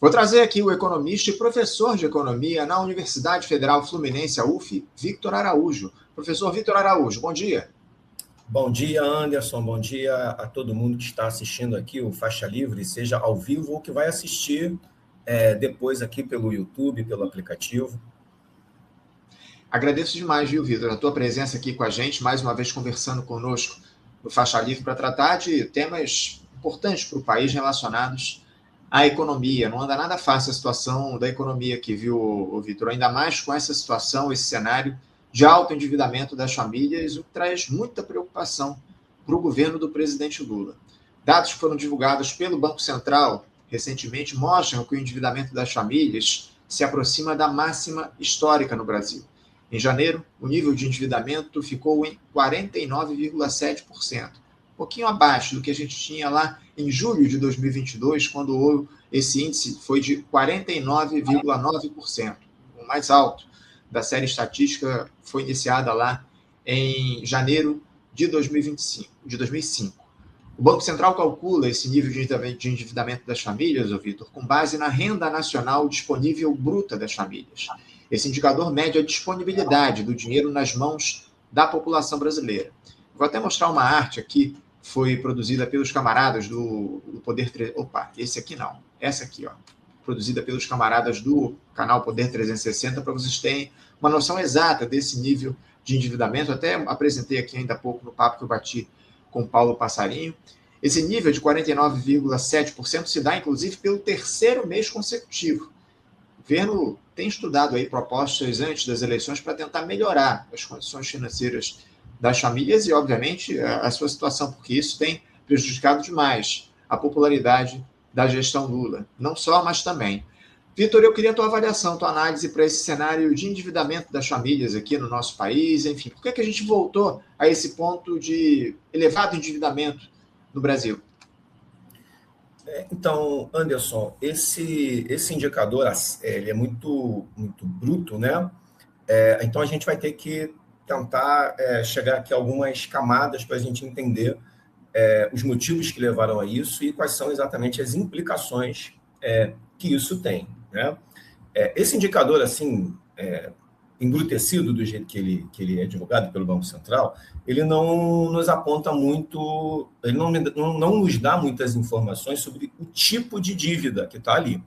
Vou trazer aqui o economista e professor de economia na Universidade Federal Fluminense, a UF, Victor Araújo. Professor Victor Araújo, bom dia. Bom dia, Anderson. Bom dia a todo mundo que está assistindo aqui o Faixa Livre, seja ao vivo ou que vai assistir depois aqui pelo YouTube, pelo aplicativo. Agradeço demais, viu, Vitor, a tua presença aqui com a gente, mais uma vez conversando conosco no Faixa Livre para tratar de temas importantes para o país relacionados à economia. Não anda nada fácil a situação da economia aqui, viu, Vitor? Ainda mais com essa situação, esse cenário de alto endividamento das famílias, o que traz muita preocupação para o governo do presidente Lula. Dados que foram divulgados pelo Banco Central recentemente mostram que o endividamento das famílias se aproxima da máxima histórica no Brasil. Em janeiro, o nível de endividamento ficou em 49,7%, um pouquinho abaixo do que a gente tinha lá em julho de 2022, quando esse índice foi de 49,9%, o mais alto da série estatística foi iniciada lá em janeiro de 2005. O Banco Central calcula esse nível de endividamento das famílias, Vitor, com base na renda nacional disponível bruta das famílias. Esse indicador mede a disponibilidade do dinheiro nas mãos da população brasileira. Vou até mostrar uma arte aqui, foi produzida pelos camaradas do Poder... esse aqui não. Essa aqui, ó. Produzida pelos camaradas do canal Poder 360, para vocês terem uma noção exata desse nível de endividamento. Até apresentei aqui ainda há pouco no papo que eu bati com o Paulo Passarinho. Esse nível de 49,7% se dá, inclusive, pelo terceiro mês consecutivo. O governo tem estudado aí propostas antes das eleições para tentar melhorar as condições financeiras das famílias e, obviamente, a sua situação, porque isso tem prejudicado demais a popularidade da gestão Lula. Não só, mas também. Vitor, eu queria a tua avaliação, tua análise para esse cenário de endividamento das famílias aqui no nosso país, enfim, por que a gente voltou a esse ponto de elevado endividamento no Brasil? Então, Anderson, esse indicador ele é muito bruto, né? Então, a gente vai ter que tentar chegar aqui a algumas camadas para a gente entender os motivos que levaram a isso e quais são exatamente as implicações que isso tem, né? Esse indicador, assim, embrutecido do jeito que ele é divulgado pelo Banco Central, ele não nos aponta muito, ele não nos dá muitas informações sobre o tipo de dívida que está ali.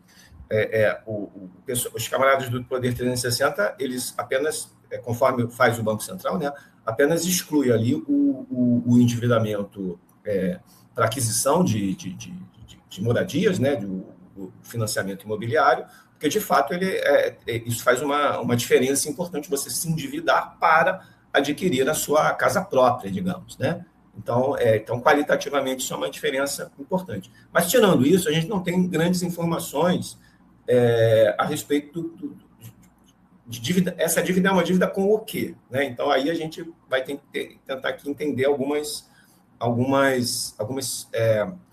Os camaradas do Poder 360, eles apenas, conforme faz o Banco Central, né, apenas exclui ali o endividamento para aquisição de moradias, né, do financiamento imobiliário, porque, de fato, isso faz uma diferença importante, você se endividar para adquirir a sua casa própria, digamos, né? Então, qualitativamente, isso é uma diferença importante. Mas, tirando isso, a gente não tem grandes informações a respeito de dívida. Essa dívida é uma dívida com o quê? Né? Então, aí a gente vai tentar aqui entender algumas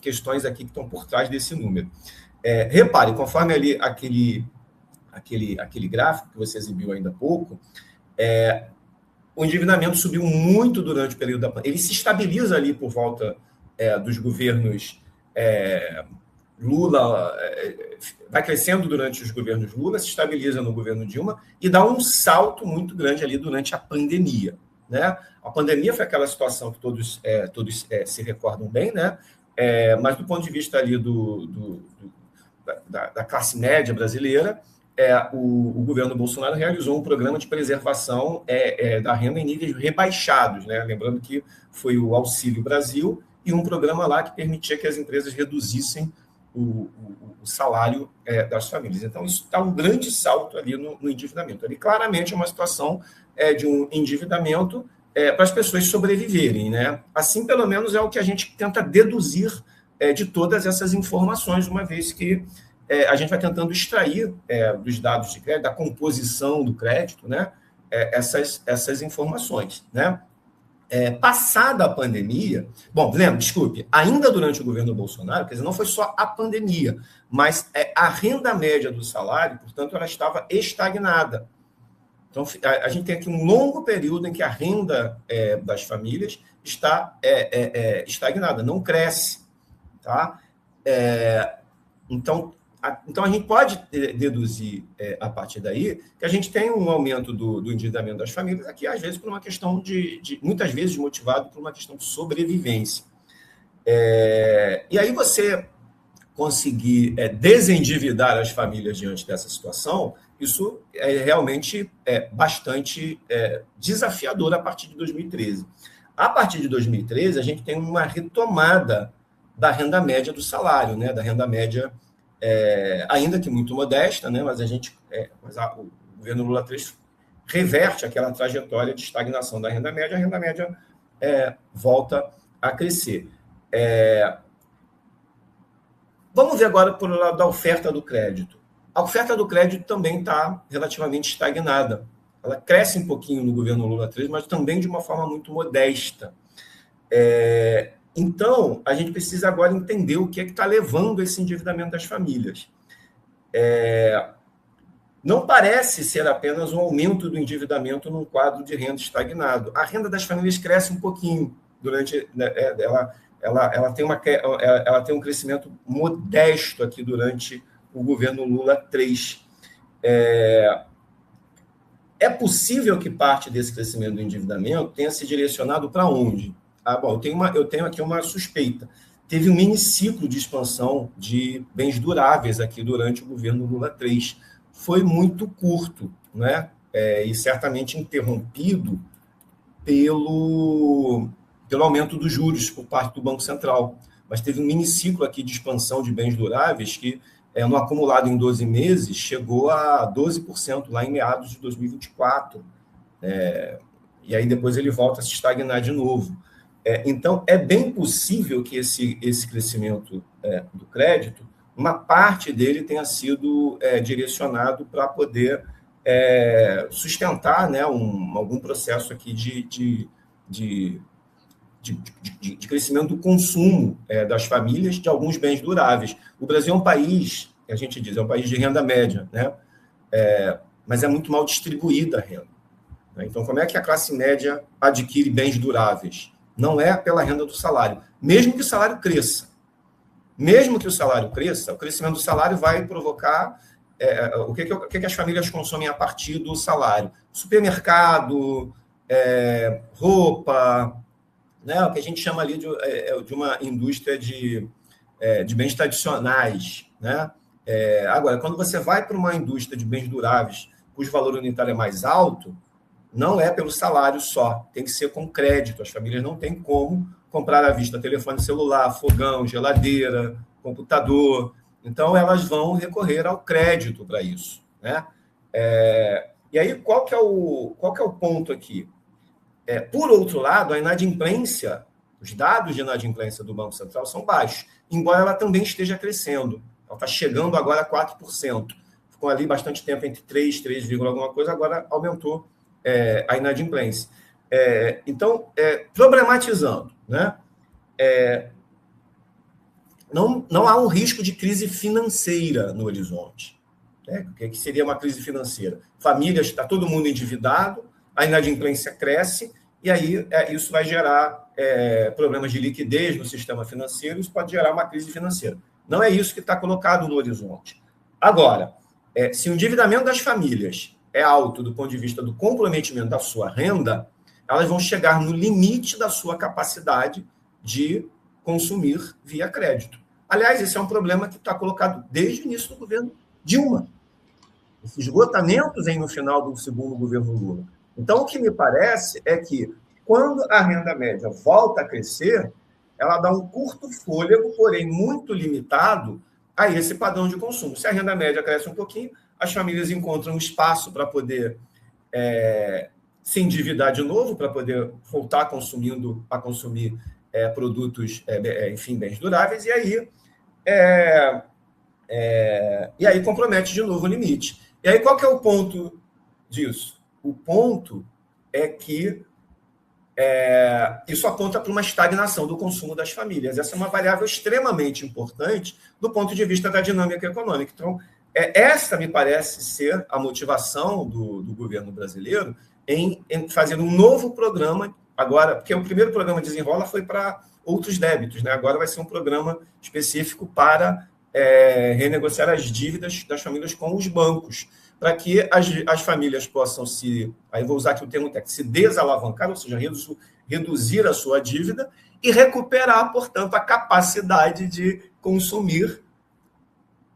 questões aqui que estão por trás desse número. Repare, conforme ali aquele gráfico que você exibiu ainda há pouco, o endividamento subiu muito durante o período da pandemia. Ele se estabiliza ali por volta dos governos Lula, vai crescendo durante os governos Lula, se estabiliza no governo Dilma e dá um salto muito grande ali durante a pandemia, né? A pandemia foi aquela situação que todos se recordam bem, né? Mas do ponto de vista ali da classe média brasileira, o governo Bolsonaro realizou um programa de preservação da renda em níveis rebaixados, né? Lembrando que foi o Auxílio Brasil e um programa lá que permitia que as empresas reduzissem o salário das famílias. Então, isso dá um grande salto ali no endividamento. Ali, claramente, é uma situação de um endividamento para as pessoas sobreviverem, né? Assim, pelo menos, é o que a gente tenta deduzir de todas essas informações, uma vez que a gente vai tentando extrair dos dados de crédito, da composição do crédito, né? Essas informações, né? Passada a pandemia, desculpe, ainda durante o governo Bolsonaro, quer dizer, não foi só a pandemia, mas a renda média do salário, portanto, ela estava estagnada. Então, a gente tem aqui um longo período em que a renda das famílias está estagnada, não cresce, tá? Então, Então, a gente pode deduzir a partir daí que a gente tem um aumento do endividamento das famílias aqui, às vezes, por uma questão muitas vezes motivado por uma questão de sobrevivência. E aí você conseguir desendividar as famílias diante dessa situação, isso é realmente bastante desafiador a partir de 2013. A partir de 2013, a gente tem uma retomada da renda média do salário, né? Da renda média, ainda que muito modesta, né? Mas o governo Lula III reverte aquela trajetória de estagnação da renda média, a renda média volta a crescer. Vamos ver agora por lado da oferta do crédito. A oferta do crédito também está relativamente estagnada. Ela cresce um pouquinho no governo Lula III, mas também de uma forma muito modesta. Então, a gente precisa agora entender o que é que está levando esse endividamento das famílias. Não parece ser apenas um aumento do endividamento num quadro de renda estagnado. A renda das famílias cresce um pouquinho durante... Ela tem um crescimento modesto aqui durante o governo Lula III. É possível que parte desse crescimento do endividamento tenha se direcionado para onde? Bom, eu tenho aqui uma suspeita. Teve um miniciclo de expansão de bens duráveis aqui durante o governo Lula III. Foi muito curto, né? E certamente interrompido pelo aumento dos juros por parte do Banco Central. Mas teve um miniciclo aqui de expansão de bens duráveis que, no acumulado em 12 meses, chegou a 12% lá em meados de 2024. E aí depois ele volta a se estagnar de novo. Então, é bem possível que esse crescimento do crédito, uma parte dele tenha sido direcionado para poder sustentar, né, algum processo aqui de crescimento do consumo das famílias de alguns bens duráveis. O Brasil é um país, a gente diz, é um país de renda média, né? Mas é muito mal distribuída a renda. Né? Então, como é que a classe média adquire bens duráveis? Não é pela renda do salário, mesmo que o salário cresça. Mesmo que o salário cresça, o crescimento do salário vai provocar... o que as famílias consomem a partir do salário? Supermercado, roupa... Né, o que a gente chama ali de uma indústria de bens tradicionais. Né? Agora, quando você vai para uma indústria de bens duráveis, cujo valor unitário é mais alto, não é pelo salário só, tem que ser com crédito. As famílias não têm como comprar à vista telefone celular, fogão, geladeira, computador. Então, elas vão recorrer ao crédito para isso. Né? E aí, qual que é o ponto aqui? Por outro lado, a inadimplência, os dados de inadimplência do Banco Central são baixos, embora ela também esteja crescendo. Ela está chegando agora a 4%. Ficou ali bastante tempo entre 3, alguma coisa, agora aumentou a inadimplência. Então, problematizando, né? Não há um risco de crise financeira no horizonte. Né? O que seria uma crise financeira? Famílias, está todo mundo endividado, a inadimplência cresce, e aí isso vai gerar problemas de liquidez no sistema financeiro, isso pode gerar uma crise financeira. Não é isso que está colocado no horizonte. Agora, se o endividamento das famílias é alto do ponto de vista do comprometimento da sua renda, elas vão chegar no limite da sua capacidade de consumir via crédito. Aliás, esse é um problema que está colocado desde o início do governo Dilma. Esse esgotamento vem no final do segundo governo Lula. Então, o que me parece é que, quando a renda média volta a crescer, ela dá um curto fôlego, porém muito limitado, a esse padrão de consumo. Se a renda média cresce um pouquinho, as famílias encontram espaço para poder se endividar de novo, para poder voltar a consumir produtos, enfim, bens duráveis, e aí compromete de novo o limite. E aí, qual que é o ponto disso? O ponto é que isso aponta para uma estagnação do consumo das famílias. Essa é uma variável extremamente importante do ponto de vista da dinâmica econômica. Então, essa me parece ser a motivação do governo brasileiro em fazer um novo programa, agora, porque o primeiro programa Desenrola foi para outros débitos, né? Agora vai ser um programa específico para renegociar as dívidas das famílias com os bancos, para que as famílias possam aí vou usar aqui o termo técnico, se desalavancar, ou seja, reduzir a sua dívida e recuperar, portanto, a capacidade de consumir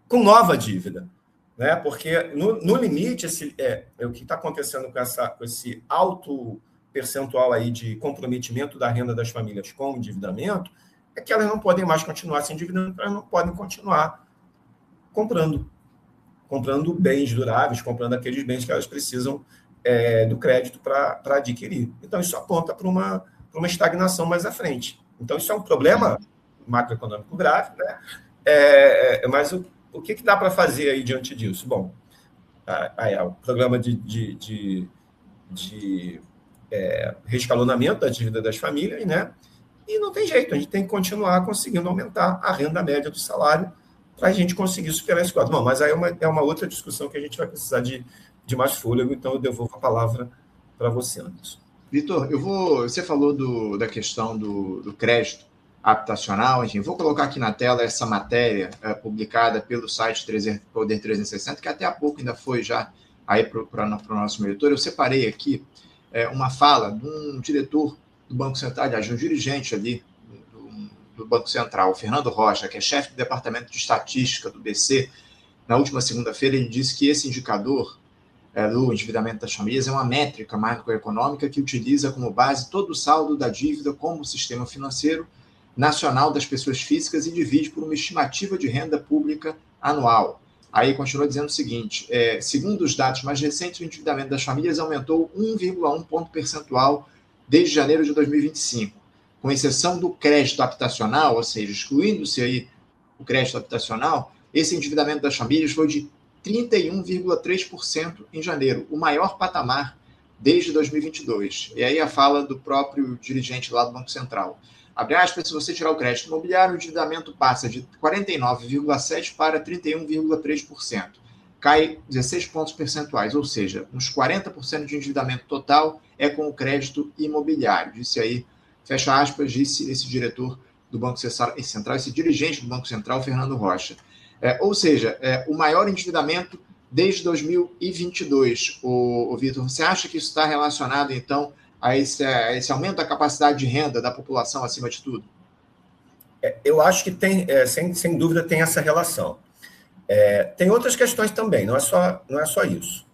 com nova dívida. Né? Porque, no limite, o que está acontecendo com esse alto percentual aí de comprometimento da renda das famílias com o endividamento é que elas não podem mais continuar se endividando, elas não podem continuar comprando bens duráveis, comprando aqueles bens que elas precisam do crédito para adquirir. Então, isso aponta para uma estagnação mais à frente. Então, isso é um problema macroeconômico grave, né? Mas o que dá para fazer aí diante disso? Bom, o programa de reescalonamento da dívida das famílias, né? E não tem jeito, a gente tem que continuar conseguindo aumentar a renda média do salário para a gente conseguir superar esse quadro. Bom, mas aí é uma outra discussão que a gente vai precisar de mais fôlego, então eu devolvo a palavra para você, Anderson. Vitor, você falou da questão do crédito habitacional, enfim, vou colocar aqui na tela essa matéria publicada pelo site Poder 360, que até há pouco ainda foi já aí para o nosso monitor. Eu separei aqui uma fala de um diretor do Banco Central, de um dirigente ali do Banco Central, o Fernando Rocha, que é chefe do Departamento de Estatística do BC. Na última segunda-feira, ele disse que esse indicador do endividamento das famílias é uma métrica macroeconômica que utiliza como base todo o saldo da dívida como sistema financeiro nacional das pessoas físicas e divide por uma estimativa de renda pública anual. Aí continua dizendo o seguinte, segundo os dados mais recentes, o endividamento das famílias aumentou 1,1 ponto percentual desde janeiro de 2025. Com exceção do crédito habitacional, ou seja, excluindo-se aí o crédito habitacional, esse endividamento das famílias foi de 31,3% em janeiro, o maior patamar desde 2022. E aí a fala do próprio dirigente lá do Banco Central. Abre aspas, se você tirar o crédito imobiliário, o endividamento passa de 49,7% para 31,3%. Cai 16 pontos percentuais, ou seja, uns 40% de endividamento total é com o crédito imobiliário. Disse aí, fecha aspas, disse esse diretor do Banco Central, esse dirigente do Banco Central, Fernando Rocha. Ou seja, o maior endividamento desde 2022. Vitor, você acha que isso está relacionado, então, a esse aumento da capacidade de renda da população acima de tudo? Eu acho que tem, sem dúvida, tem essa relação. Tem outras questões também, não é só isso.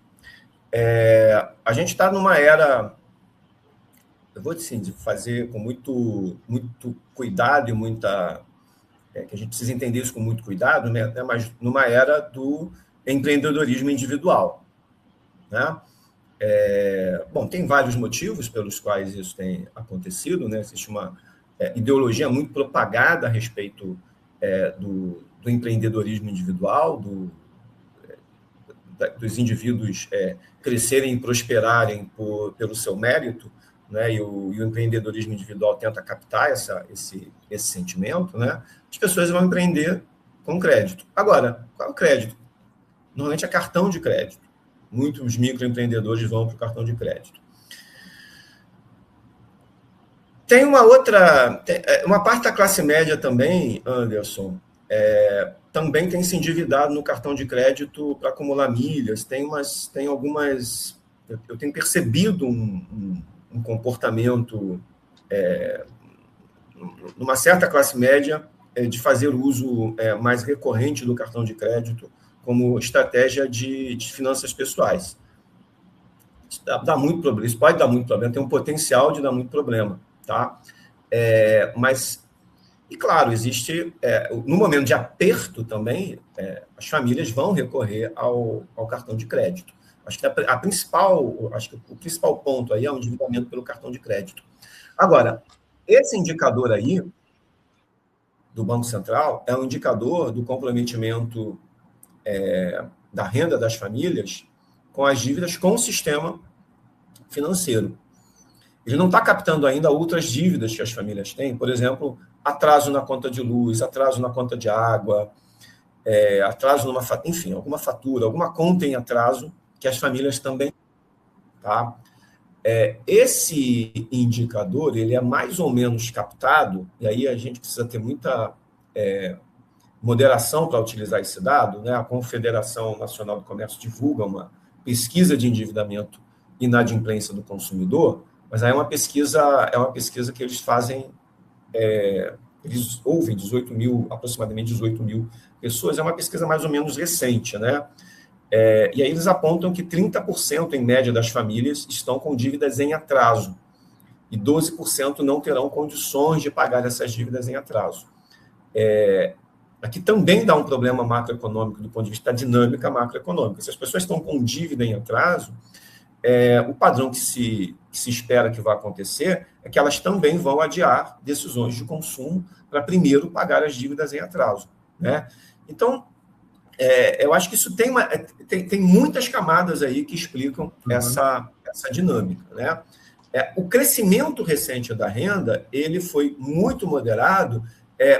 A gente está numa era, eu vou assim, fazer com muito cuidado e muita... que a gente precisa entender isso com muito cuidado, né? Mas numa era do empreendedorismo individual. Né? Bom, tem vários motivos pelos quais isso tem acontecido, né? Existe uma ideologia muito propagada a respeito do empreendedorismo individual, dos indivíduos crescerem e prosperarem pelo seu mérito, né? E o empreendedorismo individual tenta captar esse sentimento, né? As pessoas vão empreender com crédito. Agora, qual é o crédito? Normalmente é cartão de crédito. Muitos microempreendedores vão para o cartão de crédito. Tem uma parte da classe média também, Anderson, também tem se endividado no cartão de crédito para acumular milhas. Tem algumas... Eu tenho percebido um comportamento numa certa classe média de fazer uso mais recorrente do cartão de crédito como estratégia de finanças pessoais. Isso dá muito problema, isso pode dar muito problema, tem um potencial de dar muito problema, tá? Mas, e claro, existe, no momento de aperto também, as famílias vão recorrer ao cartão de crédito. Acho que o principal ponto aí é o endividamento pelo cartão de crédito. Agora, esse indicador aí do Banco Central é um indicador do comprometimento da renda das famílias com as dívidas com o sistema financeiro. Ele não está captando ainda outras dívidas que as famílias têm, por exemplo, atraso na conta de luz, atraso na conta de água, atraso numa, enfim, alguma fatura, alguma conta em atraso que as famílias também, tá? Esse indicador, ele é mais ou menos captado, e aí a gente precisa ter muita moderação para utilizar esse dado, né? A Confederação Nacional do Comércio divulga uma pesquisa de endividamento e inadimplência do consumidor, mas aí é uma pesquisa que eles fazem, eles ouvem aproximadamente 18 mil pessoas, é uma pesquisa mais ou menos recente, né? E aí eles apontam que 30% em média das famílias estão com dívidas em atraso e 12% não terão condições de pagar essas dívidas em atraso. Aqui também dá um problema macroeconômico do ponto de vista da dinâmica macroeconômica. Se as pessoas estão com dívida em atraso, o padrão que se espera que vai acontecer é que elas também vão adiar decisões de consumo para primeiro pagar as dívidas em atraso, né? Então, eu acho que isso tem muitas camadas aí que explicam essa dinâmica, né? O crescimento recente da renda, ele foi muito moderado,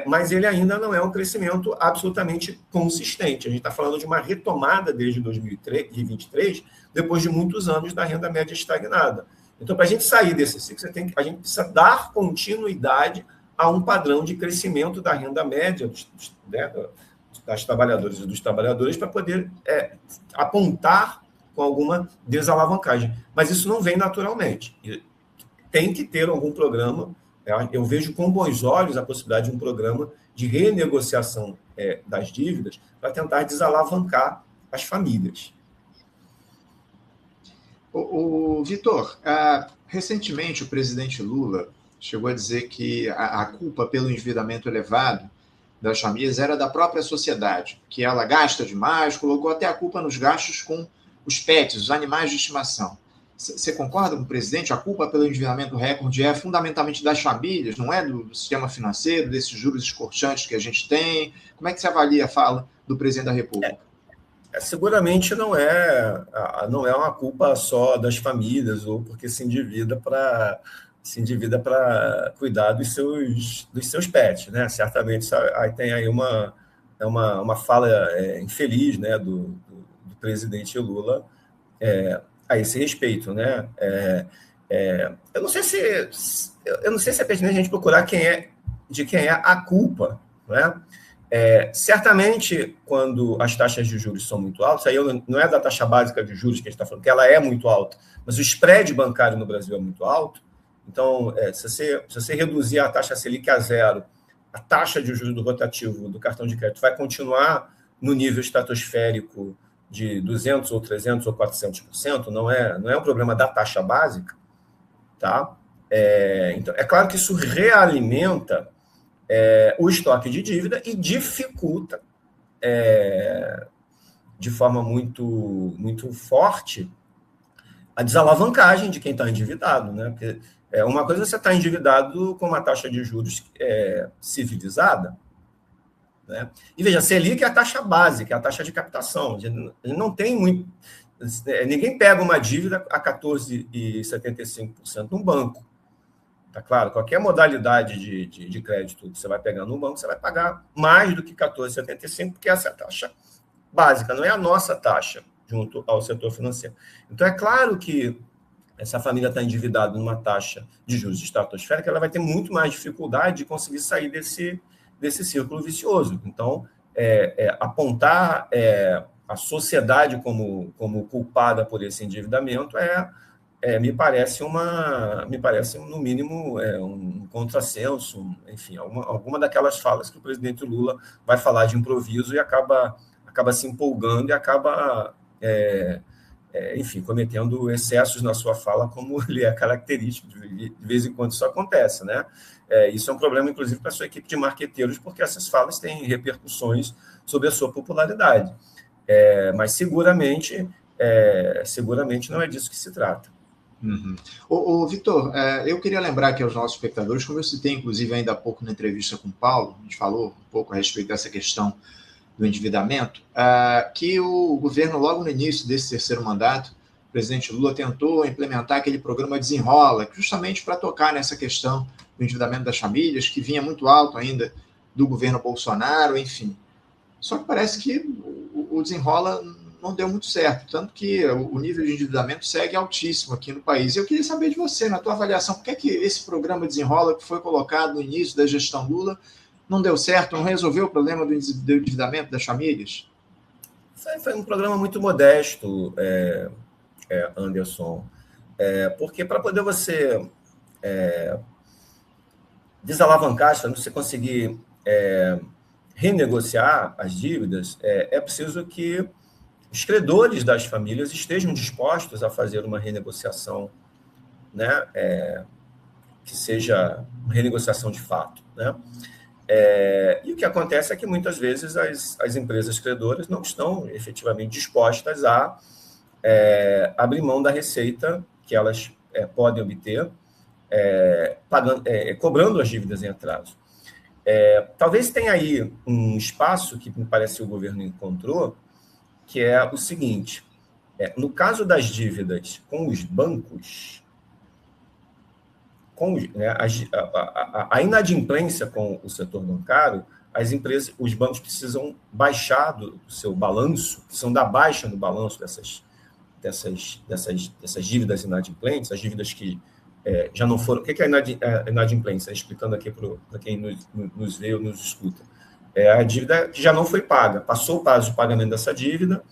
mas ele ainda não é um crescimento absolutamente consistente. A gente está falando de uma retomada desde 2023, depois de muitos anos da renda média estagnada. Então, para a gente sair desse ciclo, a gente precisa dar continuidade a um padrão de crescimento da renda média das trabalhadoras e dos trabalhadores para poder apontar com alguma desalavancagem. Mas isso não vem naturalmente. Tem que ter algum programa. Eu vejo com bons olhos a possibilidade de um programa de renegociação das dívidas para tentar desalavancar as famílias. Vitor, recentemente o presidente Lula chegou a dizer que a culpa pelo endividamento elevado das famílias era da própria sociedade, que ela gasta demais, colocou até a culpa nos gastos com os pets, os animais de estimação. Você concorda com o presidente? A culpa pelo endividamento recorde é fundamentalmente das famílias, não é do sistema financeiro, desses juros escorchantes que a gente tem? Como é que você avalia a fala do presidente da República? Seguramente não é uma culpa só das famílias ou porque se endivida para cuidar dos seus pets, né? Certamente tem aí uma fala infeliz, né, do presidente Lula a esse respeito, né? Eu não sei se é pertinente a gente procurar de quem é a culpa, né? Certamente, quando as taxas de juros são muito altas, aí não é da taxa básica de juros que a gente está falando, que ela é muito alta, mas o spread bancário no Brasil é muito alto. Então, se você reduzir a taxa Selic a zero, a taxa de juros do rotativo do cartão de crédito vai continuar no nível estratosférico de 200% ou 300% ou 400%, não é um problema da taxa básica, tá? Então, é claro que isso realimenta o estoque de dívida e dificulta de forma muito, muito forte a desalavancagem de quem está endividado, né? Porque uma coisa é você estar endividado com uma taxa de juros civilizada, né? E veja, Selic é a taxa básica, é a taxa de captação. Ele não tem muito. Ninguém pega uma dívida a 14,75% no banco. Tá claro? Qualquer modalidade de crédito que você vai pegar no banco, você vai pagar mais do que 14,75%, porque essa é a taxa básica, não é a nossa taxa junto ao setor financeiro. Então, é claro que essa família está endividada numa taxa de juros estratosférica, ela vai ter muito mais dificuldade de conseguir sair desse círculo vicioso. Então, apontar a sociedade como culpada por esse endividamento me parece, no mínimo, um contrassenso, enfim, alguma daquelas falas que o presidente Lula vai falar de improviso e acaba se empolgando e acaba, enfim, cometendo excessos na sua fala, como ele é característico. De vez em quando isso acontece, né? Isso é um problema, inclusive, para a sua equipe de marqueteiros, porque essas falas têm repercussões sobre a sua popularidade. Mas seguramente não é disso que se trata. Uhum. Vitor, eu queria lembrar aqui aos nossos espectadores, como eu citei, inclusive, ainda há pouco na entrevista com o Paulo, a gente falou um pouco a respeito dessa questão do endividamento, que o governo, logo no início desse terceiro mandato, o presidente Lula tentou implementar aquele programa Desenrola, justamente para tocar nessa questão do endividamento das famílias, que vinha muito alto ainda do governo Bolsonaro, enfim. Só que parece que o Desenrola não deu muito certo, tanto que o nível de endividamento segue altíssimo aqui no país. Eu queria saber de você, na tua avaliação, por que esse programa Desenrola, que foi colocado no início da gestão Lula, não deu certo, não resolveu o problema do endividamento das famílias? Foi um programa muito modesto, Anderson, porque para poder você desalavancar, para você conseguir renegociar as dívidas, é preciso que os credores das famílias estejam dispostos a fazer uma renegociação, né, que seja uma renegociação de fato, né? E o que acontece é que muitas vezes as empresas credoras não estão efetivamente dispostas a abrir mão da receita que elas podem obter cobrando as dívidas em atraso. Talvez tenha aí um espaço que me parece que o governo encontrou, que é o seguinte: no caso das dívidas com os bancos, a inadimplência com o setor bancário, os bancos precisam baixar do seu balanço, precisam dar baixa no balanço dessas dívidas inadimplentes, as dívidas que já não foram... O que é a inadimplência? Explicando aqui para quem nos vê ou nos escuta. É a dívida que já não foi paga. Passou o prazo de pagamento dessa dívida,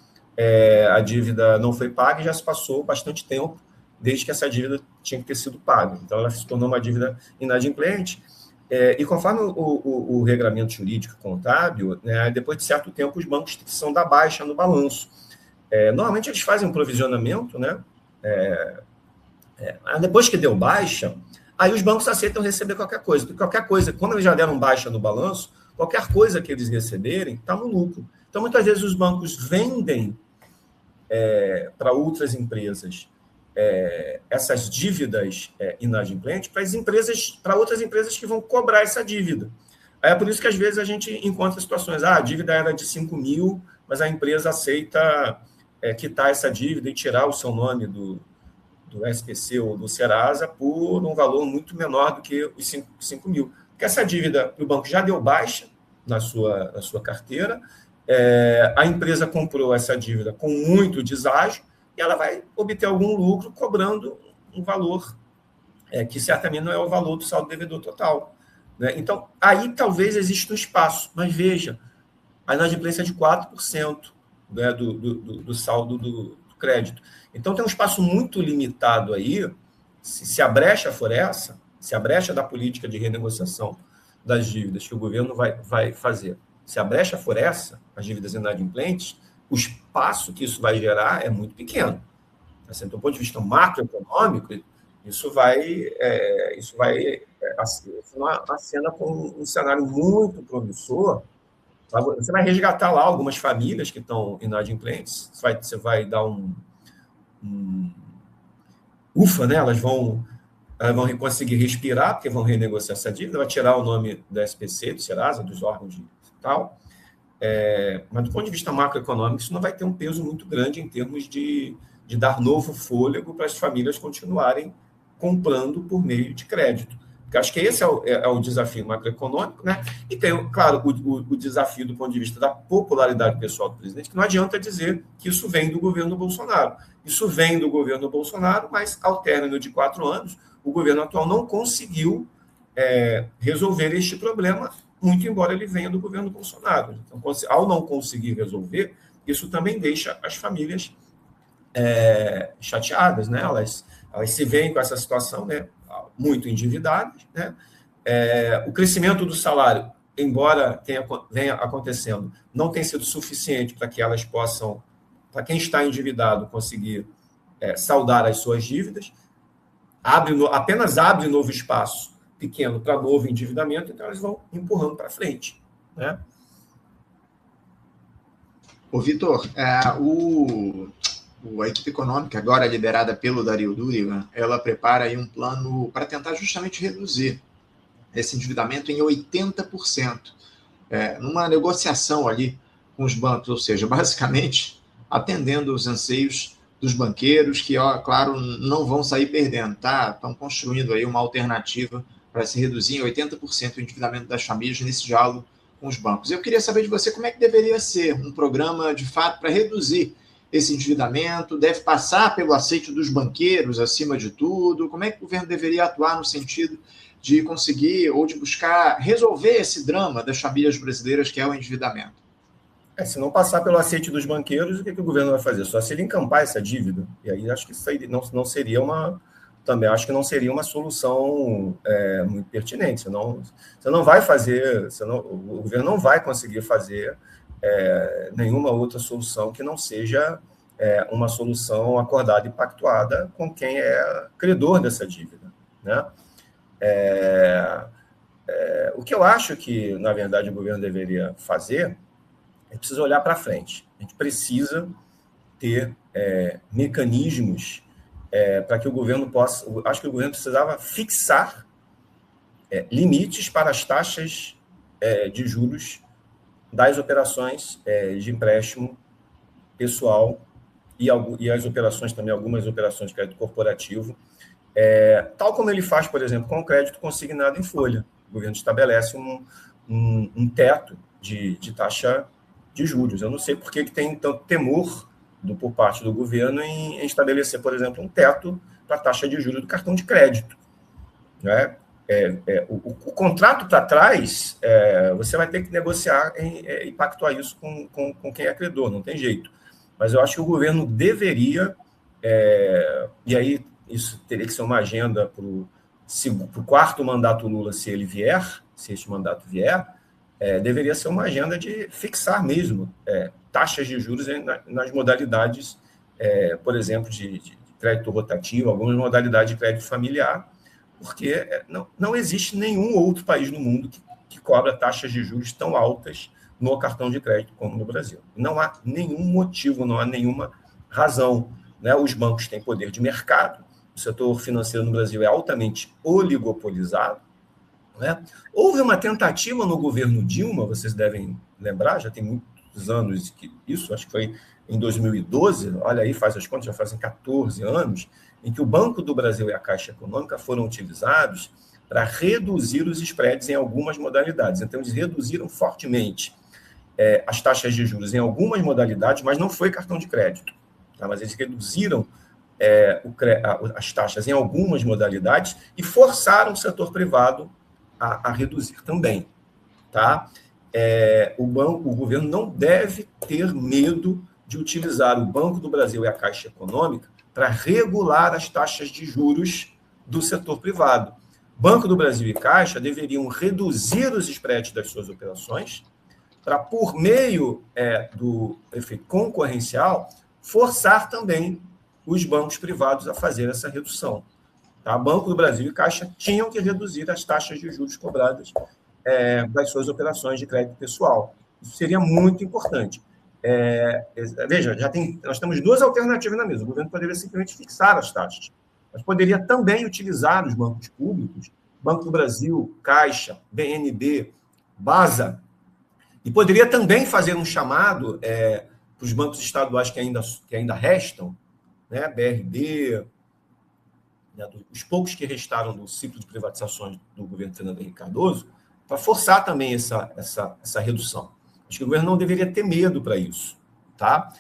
a dívida não foi paga e já se passou bastante tempo desde que essa dívida tinha que ter sido paga. Então, ela se tornou uma dívida inadimplente. E conforme o regramento jurídico contábil, né, depois de certo tempo, os bancos precisam dar baixa no balanço. Normalmente, eles fazem um provisionamento, né? Depois que deu baixa, aí os bancos aceitam receber qualquer coisa. Porque qualquer coisa, quando eles já deram baixa no balanço, qualquer coisa que eles receberem está no lucro. Então, muitas vezes, os bancos vendem para outras empresas essas dívidas inadimplentes para outras empresas que vão cobrar essa dívida. É por isso que, às vezes, a gente encontra situações, a dívida era de 5 mil, mas a empresa aceita quitar essa dívida e tirar o seu nome do SPC ou do Serasa por um valor muito menor do que os 5 mil. Porque essa dívida, o banco já deu baixa na sua carteira, a empresa comprou essa dívida com muito deságio, e ela vai obter algum lucro cobrando um valor que certamente não é o valor do saldo devedor total, né? Então, aí talvez exista um espaço, mas veja, a inadimplência é de 4%, né, do saldo do crédito. Então, tem um espaço muito limitado aí. Se a brecha for essa, se a brecha da política de renegociação das dívidas que o governo vai fazer, se a brecha for essa, as dívidas inadimplentes, o espaço que isso vai gerar é muito pequeno. Assim, do ponto de vista macroeconômico, isso vai acena com um cenário muito promissor. Você vai resgatar lá algumas famílias que estão inadimplentes, você vai dar ufa, né? Elas vão conseguir respirar, porque vão renegociar essa dívida, vai tirar o nome da SPC, do Serasa, dos órgãos e tal. Mas do ponto de vista macroeconômico, isso não vai ter um peso muito grande em termos de dar novo fôlego para as famílias continuarem comprando por meio de crédito. Porque acho que esse é o desafio macroeconômico, né? E tem, claro, o desafio do ponto de vista da popularidade pessoal do presidente, que não adianta dizer que isso vem do governo Bolsonaro. Isso vem do governo Bolsonaro, mas ao término de 4 anos, o governo atual não conseguiu resolver este problema, muito embora ele venha do governo Bolsonaro. Então, ao não conseguir resolver, isso também deixa as famílias chateadas, né? Elas se veem com essa situação, né, muito endividadas, né? O crescimento do salário, embora venha acontecendo, não tem sido suficiente para que elas possam, para quem está endividado, conseguir saldar as suas dívidas. Apenas abre novo espaço pequeno para novo endividamento, então elas vão empurrando para frente, né? Ô, Vitor, a equipe econômica, agora liderada pelo Dario Durigan, ela prepara aí um plano para tentar justamente reduzir esse endividamento em 80%, numa negociação ali com os bancos, ou seja, basicamente atendendo os anseios dos banqueiros, que, claro, não vão sair perdendo, tá? Estão construindo aí uma alternativa para se reduzir em 80% o endividamento das famílias nesse diálogo com os bancos. Eu queria saber de você como é que deveria ser um programa, de fato, para reduzir esse endividamento. Deve passar pelo aceite dos banqueiros, acima de tudo? Como é que o governo deveria atuar no sentido de conseguir ou de buscar resolver esse drama das famílias brasileiras, que é o endividamento? Se não passar pelo aceite dos banqueiros, o que o governo vai fazer? Só se ele encampar essa dívida. E aí acho que isso aí não seria uma... Também acho que não seria uma solução muito pertinente. Você não vai fazer... o governo não vai conseguir fazer nenhuma outra solução que não seja uma solução acordada e pactuada com quem é credor dessa dívida, né? O que eu acho que, na verdade, o governo deveria fazer é preciso olhar para frente. A gente precisa ter mecanismos para que o governo possa... Acho que o governo precisava fixar limites para as taxas de juros das operações de empréstimo pessoal e as operações também, algumas operações de crédito corporativo, tal como ele faz, por exemplo, com o crédito consignado em folha. O governo estabelece um teto de taxa de juros. Eu não sei por que tem tanto temor por parte do governo em estabelecer, por exemplo, um teto para a taxa de juros do cartão de crédito, né? O contrato para trás, você vai ter que negociar e pactuar isso com quem é credor, não tem jeito. Mas eu acho que o governo deveria, e aí isso teria que ser uma agenda para o quarto mandato Lula, se este mandato vier, deveria ser uma agenda de fixar mesmo taxas de juros nas modalidades, por exemplo, de crédito rotativo, algumas modalidades de crédito familiar, porque não existe nenhum outro país no mundo que cobra taxas de juros tão altas no cartão de crédito como no Brasil. Não há nenhum motivo, não há nenhuma razão, né? Os bancos têm poder de mercado, o setor financeiro no Brasil é altamente oligopolizado, né? Houve uma tentativa no governo Dilma, vocês devem lembrar, já tem muitos anos isso, acho que foi em 2012, olha aí, faz as contas, já fazem 14 anos, em que o Banco do Brasil e a Caixa Econômica foram utilizados para reduzir os spreads em algumas modalidades. Então, eles reduziram fortemente as taxas de juros em algumas modalidades, mas não foi cartão de crédito, tá? Mas eles reduziram as taxas em algumas modalidades e forçaram o setor privado a reduzir também, tá? O governo não deve ter medo de utilizar o Banco do Brasil e a Caixa Econômica para regular as taxas de juros do setor privado. Banco do Brasil e Caixa deveriam reduzir os spreads das suas operações para, por meio do efeito concorrencial, forçar também os bancos privados a fazer essa redução. Tá? Banco do Brasil e Caixa tinham que reduzir as taxas de juros cobradas das suas operações de crédito pessoal. Isso seria muito importante. Veja, nós temos duas alternativas na mesa. O governo poderia simplesmente fixar as taxas, mas poderia também utilizar os bancos públicos, Banco do Brasil, Caixa, BNB, BASA, e poderia também fazer um chamado para os bancos estaduais que ainda restam, né, BRB, né, os poucos que restaram do ciclo de privatizações do governo Fernando Henrique Cardoso, para forçar também essa redução. Acho que o governo não deveria ter medo para isso, tá?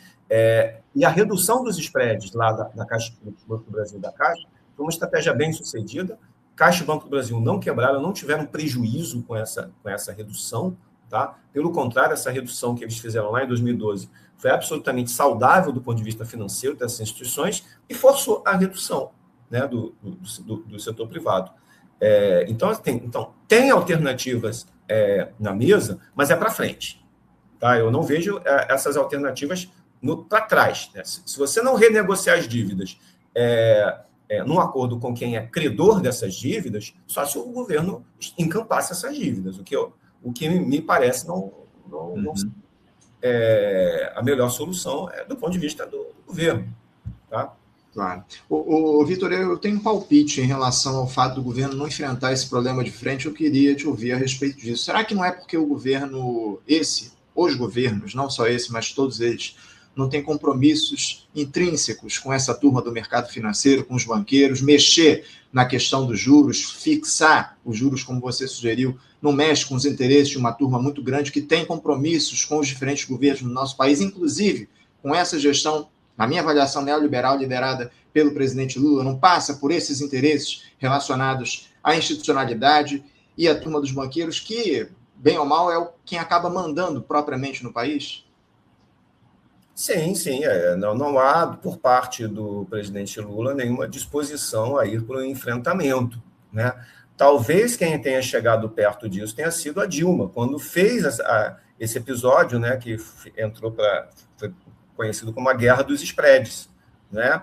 E a redução dos spreads lá da Caixa, do Banco do Brasil e da Caixa foi uma estratégia bem sucedida. Caixa e Banco do Brasil não quebraram, não tiveram prejuízo com essa redução, tá? Pelo contrário, essa redução que eles fizeram lá em 2012 foi absolutamente saudável do ponto de vista financeiro dessas instituições e forçou a redução, né, do setor privado. Então, tem alternativas na mesa, mas é para frente. Tá? Eu não vejo essas alternativas para trás. Né? Se você não renegociar as dívidas num acordo com quem é credor dessas dívidas, só se o governo encampasse essas dívidas, o que me parece não a melhor solução do ponto de vista do governo. Tá? Claro. Vitor, eu tenho um palpite em relação ao fato do governo não enfrentar esse problema de frente. Eu queria te ouvir a respeito disso. Será que não é porque o governo, os governos, não só esse, mas todos eles, não têm compromissos intrínsecos com essa turma do mercado financeiro, com os banqueiros, mexer na questão dos juros, fixar os juros, como você sugeriu, não mexe com os interesses de uma turma muito grande que tem compromissos com os diferentes governos do nosso país, inclusive com essa gestão, na minha avaliação, neoliberal liderada pelo presidente Lula, não passa por esses interesses relacionados a institucionalidade e a turma dos banqueiros, que, bem ou mal, é quem acaba mandando propriamente no país? Sim, sim. Não há, por parte do presidente Lula, nenhuma disposição a ir para o enfrentamento, né? Talvez quem tenha chegado perto disso tenha sido a Dilma, quando fez esse episódio, né, que foi conhecido como a Guerra dos Spreads, né?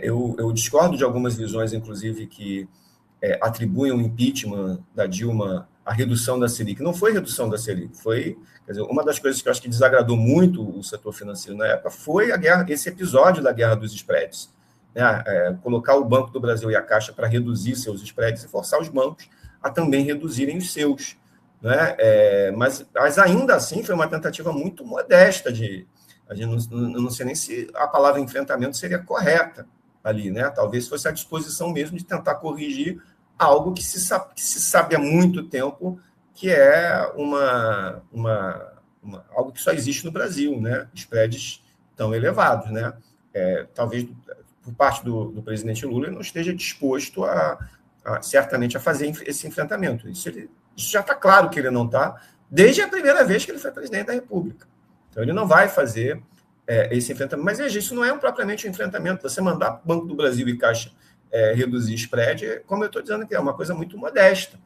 Eu discordo de algumas visões, inclusive, que atribuem o impeachment da Dilma à redução da Selic. Não foi redução da Selic, foi... Quer dizer, uma das coisas que eu acho que desagradou muito o setor financeiro na época foi esse episódio da Guerra dos Spreads, né? Colocar o Banco do Brasil e a Caixa para reduzir seus spreads e forçar os bancos a também reduzirem os seus, né? Mas ainda assim foi uma tentativa muito modesta de... não sei nem se a palavra enfrentamento seria correta ali, né? Talvez fosse a disposição mesmo de tentar corrigir algo que se sabe há muito tempo que é algo que só existe no Brasil, né? Spreads tão elevados, né? Talvez por parte do presidente Lula ele não esteja disposto certamente a fazer esse enfrentamento. Isso já está claro que ele não está, desde a primeira vez que ele foi presidente da República. Então ele não vai fazer esse enfrentamento. Mas veja, isso não é propriamente um enfrentamento. Você mandar Banco do Brasil e Caixa reduzir spread, como eu estou dizendo aqui, é uma coisa muito modesta.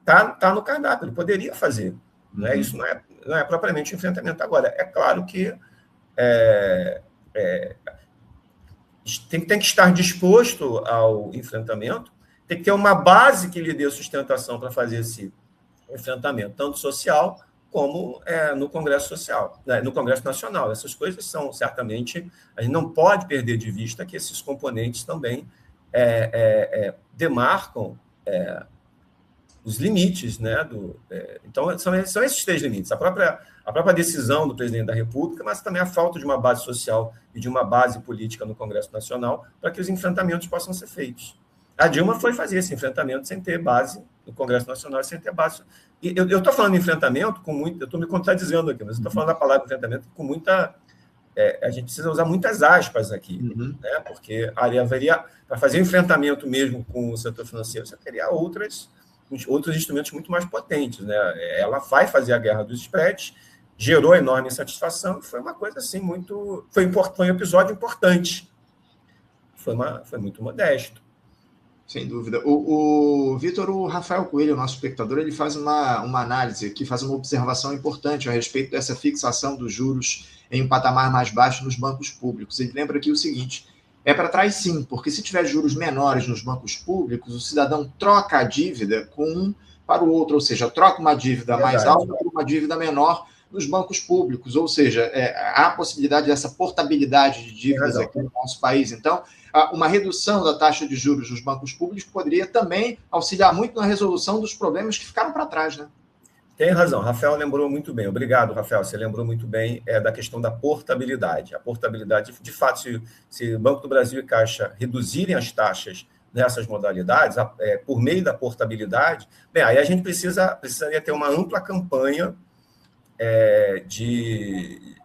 Tá no cardápio, ele poderia fazer. Né? Isso não é propriamente um enfrentamento. Agora, é claro que tem que estar disposto ao enfrentamento, tem que ter uma base que lhe dê sustentação para fazer esse enfrentamento, tanto social como no Congresso Social, né? No Congresso Nacional. Essas coisas são, certamente, a gente não pode perder de vista que esses componentes também demarcam os limites, né? Então, são esses três limites. A própria decisão do presidente da República, mas também a falta de uma base social e de uma base política no Congresso Nacional para que os enfrentamentos possam ser feitos. A Dilma foi fazer esse enfrentamento sem ter base no Congresso Nacional, sem ter base. E eu estou falando de enfrentamento com muito... Eu estou me contradizendo aqui, mas eu estou falando da palavra enfrentamento com muita... a gente precisa usar muitas aspas aqui, né? Porque haveria... Para fazer enfrentamento mesmo com o setor financeiro, você teria outros instrumentos muito mais potentes, né? Ela vai fazer a guerra dos spreads, gerou enorme insatisfação, e foi uma coisa assim muito... Foi um episódio importante. Foi muito modesto. Sem dúvida. O Vitor, o Rafael Coelho, nosso espectador, ele faz uma análise aqui, faz uma observação importante a respeito dessa fixação dos juros em um patamar mais baixo nos bancos públicos. Ele lembra aqui o seguinte: é para trás sim, porque se tiver juros menores nos bancos públicos, o cidadão troca a dívida com um para o outro, ou seja, troca uma dívida mais alta por uma dívida menor nos bancos públicos, ou seja, há a possibilidade dessa portabilidade de dívidas aqui no nosso país. Então, uma redução da taxa de juros nos bancos públicos poderia também auxiliar muito na resolução dos problemas que ficaram para trás, né? Tem razão, Rafael lembrou muito bem. Obrigado, Rafael, você lembrou muito bem da questão da portabilidade. A portabilidade, de fato, se o Banco do Brasil e Caixa reduzirem as taxas nessas modalidades, por meio da portabilidade, bem, aí a gente precisaria ter uma ampla campanha de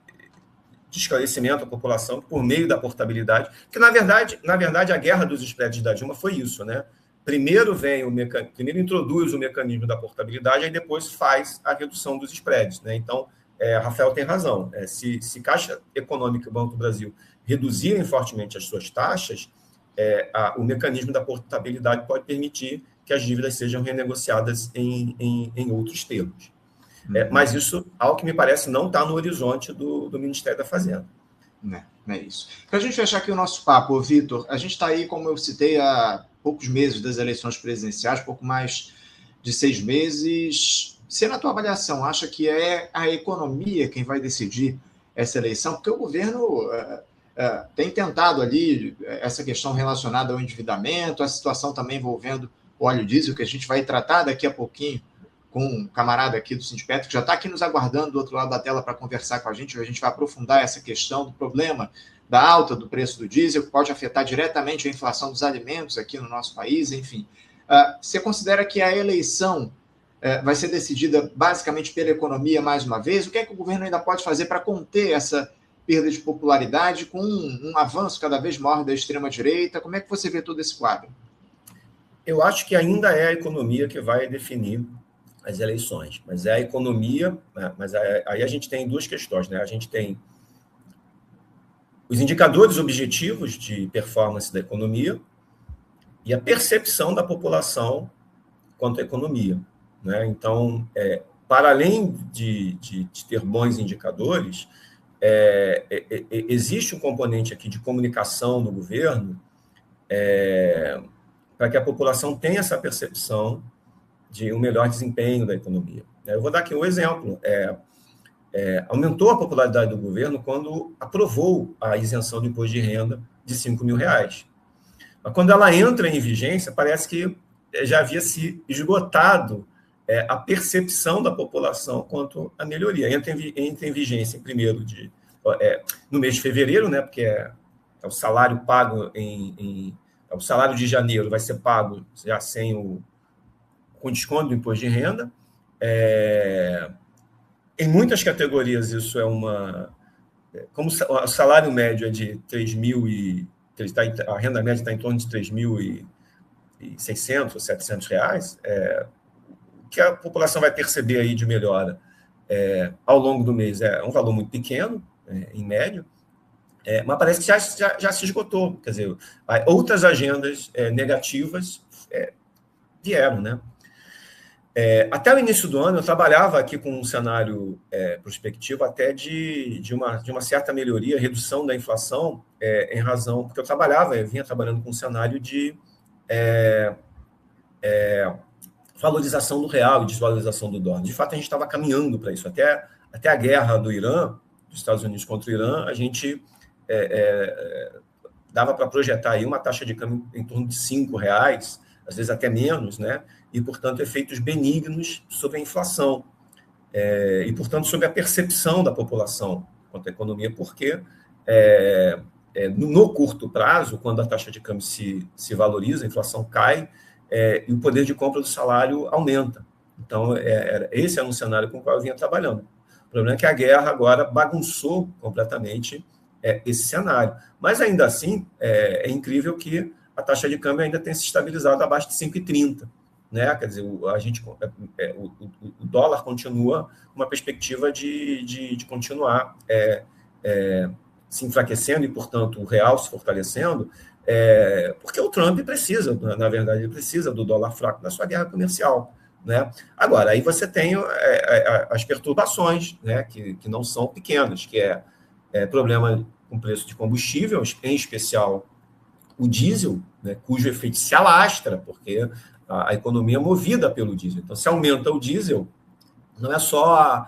esclarecimento à população por meio da portabilidade, que, na verdade, a guerra dos spreads da Dilma foi isso, né? Primeiro introduz o mecanismo da portabilidade, aí depois faz a redução dos spreads, né? Então, Rafael tem razão. Se Caixa Econômica e o Banco do Brasil reduzirem fortemente as suas taxas, o mecanismo da portabilidade pode permitir que as dívidas sejam renegociadas em outros termos. Mas isso, ao que me parece, não está no horizonte do Ministério da Fazenda. Não é isso. Para a gente fechar aqui o nosso papo, Vitor, a gente está aí, como eu citei, há poucos meses das eleições presidenciais, pouco mais de 6 meses. Você, na tua avaliação, acha que é a economia quem vai decidir essa eleição? Porque o governo tem tentado ali essa questão relacionada ao endividamento, a situação também envolvendo o óleo diesel, que a gente vai tratar daqui a pouquinho com um camarada aqui do Sindipetro, que já está aqui nos aguardando do outro lado da tela para conversar com a gente vai aprofundar essa questão do problema da alta do preço do diesel, que pode afetar diretamente a inflação dos alimentos aqui no nosso país, enfim. Você considera que a eleição vai ser decidida basicamente pela economia mais uma vez? O que é que o governo ainda pode fazer para conter essa perda de popularidade com um avanço cada vez maior da extrema-direita? Como é que você vê todo esse quadro? Eu acho que ainda é a economia que vai definir as eleições, mas é a economia, né? Mas aí a gente tem duas questões, né? A gente tem os indicadores objetivos de performance da economia e a percepção da população quanto à economia, né? Então, para além de ter bons indicadores, existe um componente aqui de comunicação no governo para que a população tenha essa percepção de um melhor desempenho da economia. Eu vou dar aqui um exemplo. Aumentou a popularidade do governo quando aprovou a isenção do imposto de renda de R$ 5.000. Mas quando ela entra em vigência, parece que já havia se esgotado a percepção da população quanto à melhoria. Entra em vigência no mês de fevereiro, né, porque é o salário pago o salário de janeiro vai ser pago já com desconto do imposto de renda. Em muitas categorias, isso como o salário médio é de 3.000 a renda média está em torno de 3.600 ou R$700, o que a população vai perceber aí de melhora ao longo do mês é um valor muito pequeno, em média, mas parece que já se esgotou. Quer dizer, outras agendas negativas vieram, né? Até o início do ano, eu trabalhava aqui com um cenário prospectivo até de uma certa melhoria, redução da inflação, em razão, porque eu vinha trabalhando com um cenário de valorização do real e desvalorização do dólar. De fato, a gente estava caminhando para isso. Até a guerra do Irã, dos Estados Unidos contra o Irã, a gente dava para projetar aí uma taxa de câmbio em torno de R$5, às vezes até menos, né? E, portanto, efeitos benignos sobre a inflação e, portanto, sobre a percepção da população quanto à economia, porque no curto prazo, quando a taxa de câmbio se valoriza, a inflação cai e o poder de compra do salário aumenta. Então, esse era um cenário com o qual eu vinha trabalhando. O problema é que a guerra agora bagunçou completamente esse cenário. Mas, ainda assim, é incrível que a taxa de câmbio ainda tenha se estabilizado abaixo de 5,30. Né? Quer dizer, o dólar continua uma perspectiva de continuar se enfraquecendo e, portanto, o real se fortalecendo, porque o Trump precisa, na verdade, ele precisa do dólar fraco na sua guerra comercial. Né? Agora, aí você tem as perturbações, né, que não são pequenas, que problema com preço de combustível, em especial o diesel, né, cujo efeito se alastra, porque a economia é movida pelo diesel. Então, se aumenta o diesel, não é só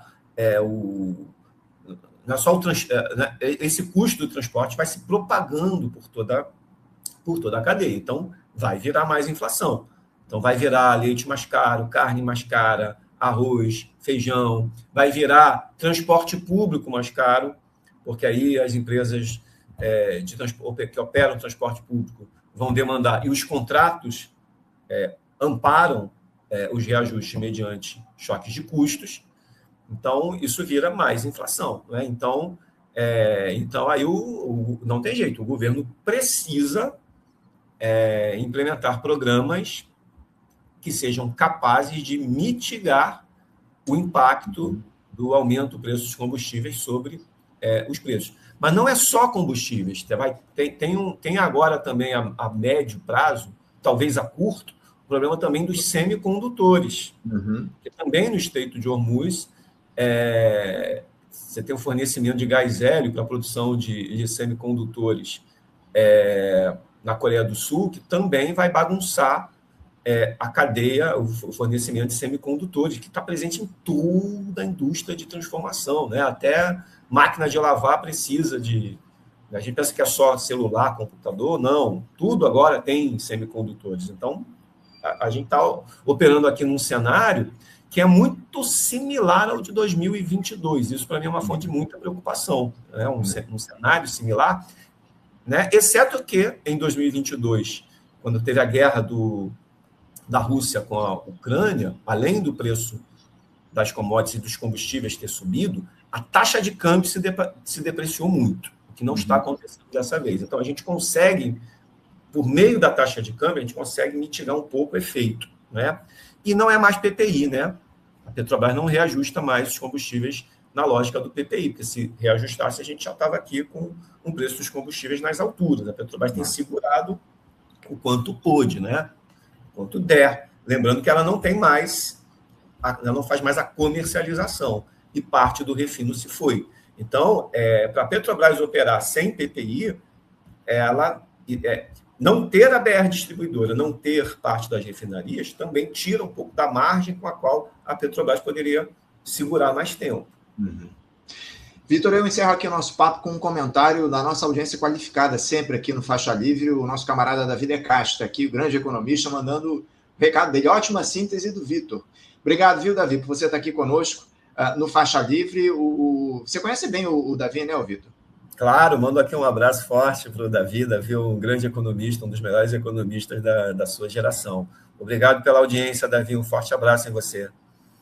esse custo do transporte vai se propagando por toda a cadeia. Então, vai virar mais inflação. Então, vai virar leite mais caro, carne mais cara, arroz, feijão, vai virar transporte público mais caro, porque aí as empresas que operam transporte público vão demandar, e os contratos amparam os reajustes mediante choques de custos. Então, isso vira mais inflação. Né? Então, aí não tem jeito, o governo precisa implementar programas que sejam capazes de mitigar o impacto do aumento do preço dos combustíveis sobre os preços. Mas não é só combustíveis, tem agora também a médio prazo, talvez a curto, o problema também dos semicondutores, que também no Estreito de Hormuz você tem o fornecimento de gás hélio para a produção de semicondutores na Coreia do Sul, que também vai bagunçar a cadeia, o fornecimento de semicondutores, que está presente em toda a indústria de transformação, né? Até máquina de lavar precisa de... A gente pensa que é só celular, computador, não. Tudo agora tem semicondutores. Então, a gente está operando aqui num cenário que é muito similar ao de 2022. Isso, para mim, é uma fonte de muita preocupação. Né? Um cenário similar, né? Exceto que, em 2022, quando teve a guerra da Rússia com a Ucrânia, além do preço das commodities e dos combustíveis ter subido, a taxa de câmbio se depreciou muito, o que não está acontecendo dessa vez. Então, a gente consegue por meio da taxa de câmbio, a gente consegue mitigar um pouco o efeito, né? E não é mais PPI, né? A Petrobras não reajusta mais os combustíveis na lógica do PPI, porque se reajustasse, a gente já estava aqui com um preço dos combustíveis nas alturas. A Petrobras tem segurado o quanto pôde, né? O quanto der. Lembrando que ela não tem mais, ela não faz mais a comercialização, e parte do refino se foi. Então, para a Petrobras operar sem PPI, ela não ter a BR distribuidora, não ter parte das refinarias, também tira um pouco da margem com a qual a Petrobras poderia segurar mais tempo. Uhum. Vitor, eu encerro aqui o nosso papo com um comentário da nossa audiência qualificada, sempre aqui no Faixa Livre, o nosso camarada Davi De Castro, aqui, o grande economista, mandando o recado dele. Ótima síntese do Vitor. Obrigado, viu, Davi, por você estar aqui conosco no Faixa Livre. Você conhece bem o Davi, né, Vitor? Claro, mando aqui um abraço forte para o Davi. Davi é um grande economista, um dos melhores economistas da sua geração. Obrigado pela audiência, Davi. Um forte abraço em você.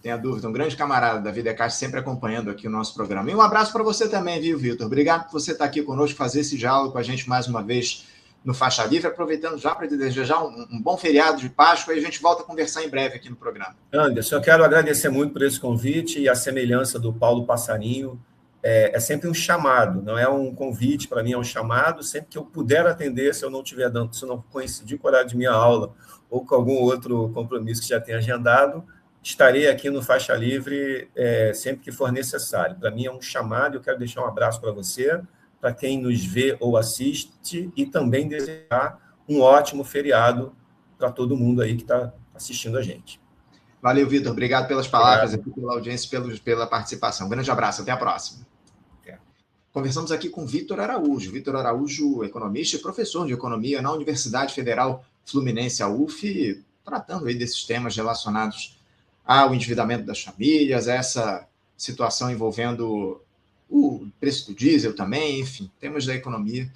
Tenha dúvida, um grande camarada, Davi De Castro, sempre acompanhando aqui o nosso programa. E um abraço para você também, viu, Vitor? Obrigado por você estar aqui conosco, fazer esse diálogo com a gente mais uma vez no Faixa Livre, aproveitando já para desejar um bom feriado de Páscoa, e a gente volta a conversar em breve aqui no programa. Anderson, eu quero agradecer muito por esse convite, e a semelhança do Paulo Passarinho é sempre um chamado, não é um convite, para mim é um chamado. Sempre que eu puder atender, se eu não tiver dando, se eu não coincidir com o horário de minha aula ou com algum outro compromisso que já tenha agendado, estarei aqui no Faixa Livre sempre que for necessário. Para mim é um chamado. Eu quero deixar um abraço para você, para quem nos vê ou assiste, e também desejar um ótimo feriado para todo mundo aí que está assistindo a gente. Valeu, Vitor. Obrigado pelas palavras, aqui, pela audiência, pela participação. Um grande abraço. Até a próxima. Conversamos aqui com Vitor Araújo. Vitor Araújo, economista e professor de economia na Universidade Federal Fluminense, a UF, tratando aí desses temas relacionados ao endividamento das famílias, essa situação envolvendo o preço do diesel também, enfim, temas da economia